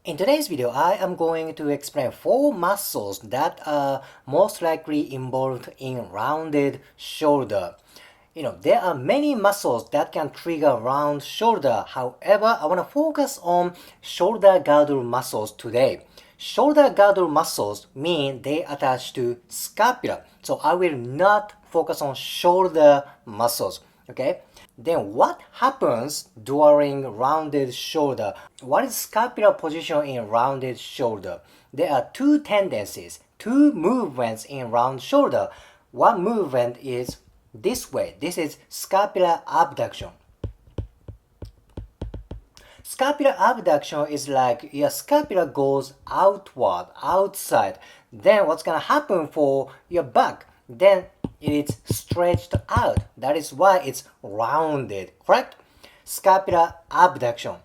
In today's video, I am going to explain 4 muscles that are most likely involved in rounded shoulder. There are many muscles that can trigger round shoulder. However, I want to focus on shoulder girdle muscles today. Shoulder girdle muscles mean they attach to scapula. So I will not focus on shoulder muscles. Okay? Then what happens during rounded shoulder? What is scapular position in rounded shoulder? There are 2 tendencies, 2 movements in round shoulder. One movement is this way. This is scapular abduction. Scapular abduction is like your scapula goes outward, outside. Then what's gonna happen for your back? Then it is stretched out. That is why it's rounded, correct? Scapular abduction.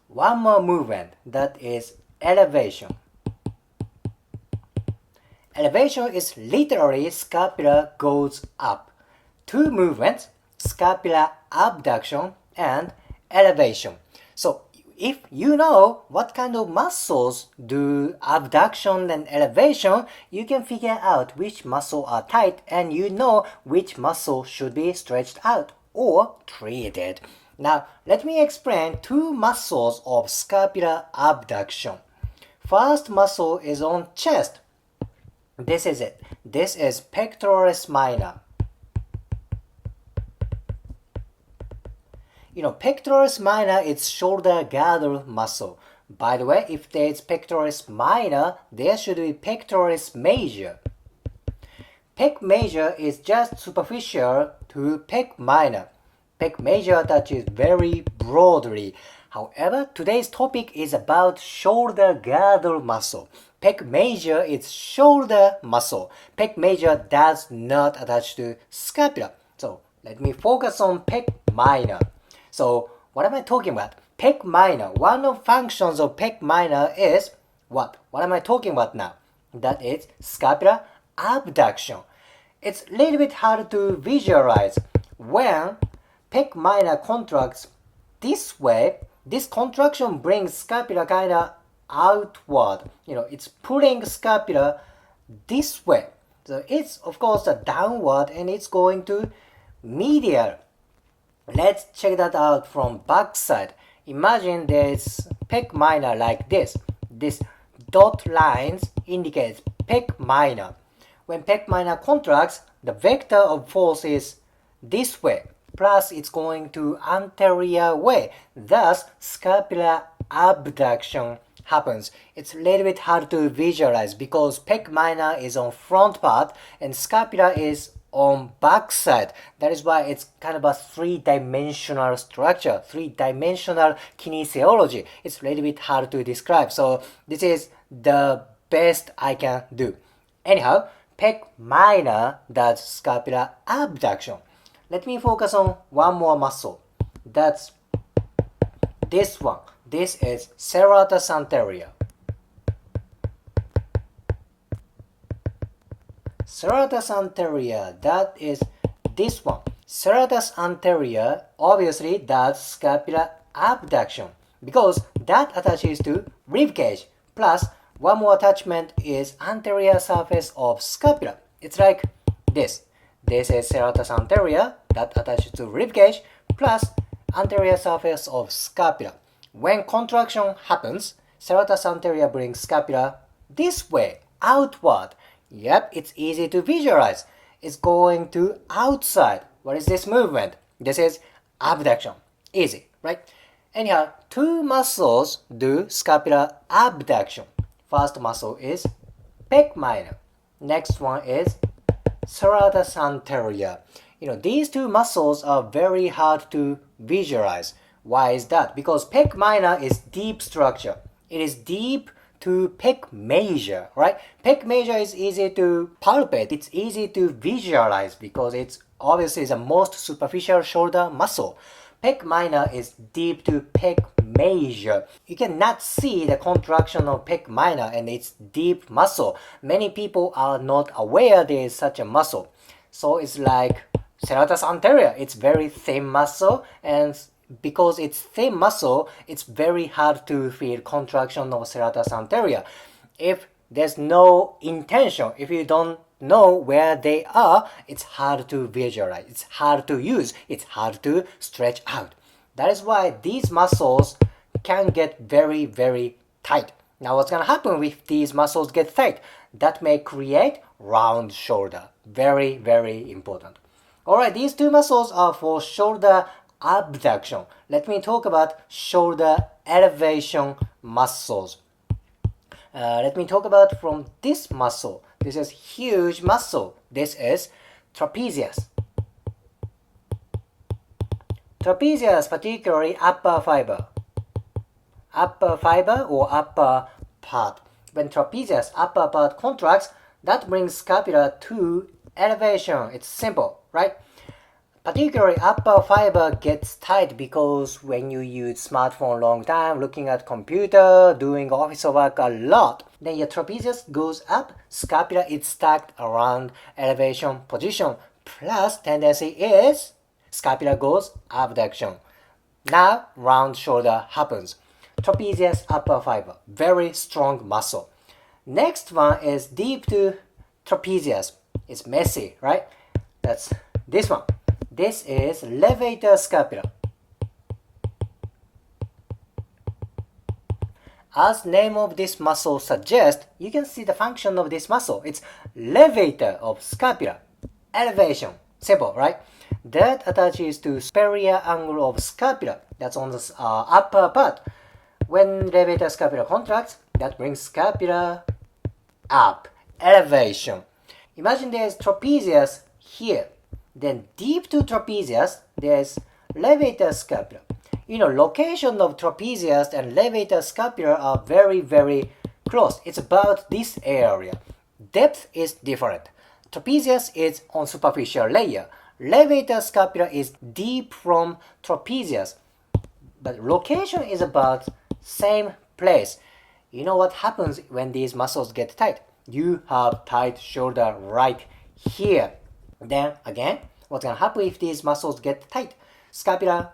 One more movement, that is elevation. Elevation is literally scapula goes up. 2 movements, scapular abduction and elevation. So if you know what kind of muscles do abduction and elevation, you can figure out which muscle are tight and you know which muscle should be stretched out or treated. Now, let me explain 2 muscles of scapular abduction. First muscle is on chest. This is it. This is pectoralis minor. Pectoralis minor is shoulder girdle muscle. By the way, if there is pectoralis minor, there should be pectoralis major. Pec major is just superficial to pec minor. Pec major attaches very broadly. However, today's topic is about shoulder girdle muscle. Pec major is shoulder muscle. Pec major does not attach to scapula. So let me focus on pec minor. So what am I talking about? Pec minor. One of functions of pec minor is what? What am I talking about now? That is scapular abduction. It's a little bit hard to visualize. When pec minor contracts this way, this contraction brings scapula kind of outward. It's pulling scapula this way. So it's of course a downward and it's going to medial. Let's check that out from back side. Imagine there's pec minor like this. This dot lines indicates pec minor. When pec minor contracts, the vector of force is this way. Plus it's going to anterior way. Thus, scapular abduction happens. It's a little bit hard to visualize because pec minor is on front part and scapula is on back side. That is why it's kind of a 3-dimensional structure, 3-dimensional kinesiology. It's a little bit hard to describe. So this is the best I can do. Anyhow, pec minor does scapular abduction. Let me focus on one more muscle. That's this one. This is serratus anterior. Serratus anterior, that is this one. Serratus anterior obviously does scapular abduction because that attaches to ribcage. Plus, one more attachment is anterior surface of scapula. It's like this. This is serratus anterior that attaches to ribcage plus anterior surface of scapula. When contraction happens, serratus anterior brings scapula this way, outward. Yep, it's easy to visualize. It's going to outside. What is this movement? This is abduction. Easy, right? Anyhow, 2 muscles do scapular abduction. First muscle is pec minor. Next one is serratus anterior. These 2 muscles are very hard to visualize. Why is that? Because pec minor is deep structure. It is deep to pec major, right? Pec major is easy to palpate. It's easy to visualize because it's obviously the most superficial shoulder muscle. Pec minor is deep to pec major. You cannot see the contraction of pec minor and it's deep muscle. Many people are not aware there is such a muscle. So it's like serratus anterior. It's very thin muscle and because it's thin muscle, it's very hard to feel contraction of serratus anterior. If there's no intention, if you don't know where they are, it's hard to visualize, it's hard to use, it's hard to stretch out. That is why these muscles can get very, very tight. Now what's going to happen if these muscles get tight? That may create round shoulder. Very, very important. Alright, these two muscles are for shoulder abduction. Let me talk about shoulder elevation muscles. Let me talk about from this muscle. This is huge muscle. This is trapezius. Trapezius, particularly upper fiber. Upper fiber or upper part. When trapezius upper part contracts, that brings scapula to elevation. It's simple, right? Particularly upper fiber gets tight because when you use smartphone long time, looking at computer, doing office work a lot, then your trapezius goes up, scapula is stacked around elevation position. Plus tendency is scapula goes abduction. Now round shoulder happens. Trapezius upper fiber, very strong muscle. Next one is deep to trapezius. It's messy, right? That's this one. This is levator scapula. As name of this muscle suggests, you can see the function of this muscle. It's levator of scapula. Elevation. Simple, right? That attaches to superior angle of scapula. That's on the upper part. When levator scapula contracts, that brings scapula up. Elevation. Imagine there's trapezius here. Then deep to trapezius, there's levator scapula. You know, location of trapezius and levator scapula are very, very close. It's about this area. Depth is different. Trapezius is on superficial layer. Levator scapula is deep from trapezius. But location is about same place. You know what happens when these muscles get tight? You have tight shoulder right here. Then again, what's going to happen if these muscles get tight? Scapular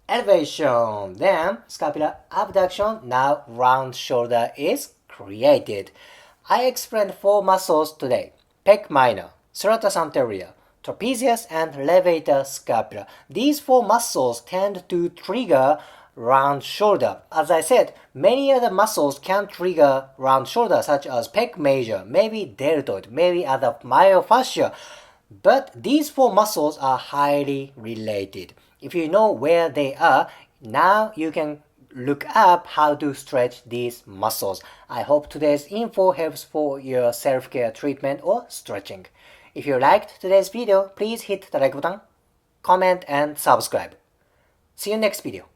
elevation, then scapular abduction. Now round shoulder is created. I explained 4 muscles today. Pec minor, serratus anterior, trapezius, and levator scapula. These 4 muscles tend to trigger round shoulder. As I said, many other muscles can trigger round shoulder, such as pec major, maybe deltoid, maybe other myofascia. But these 4 muscles are highly related. If you know where they are, now you can look up how to stretch these muscles. I hope today's info helps for your self-care treatment or stretching. If you liked today's video, please hit the like button, comment, and subscribe. See you next video.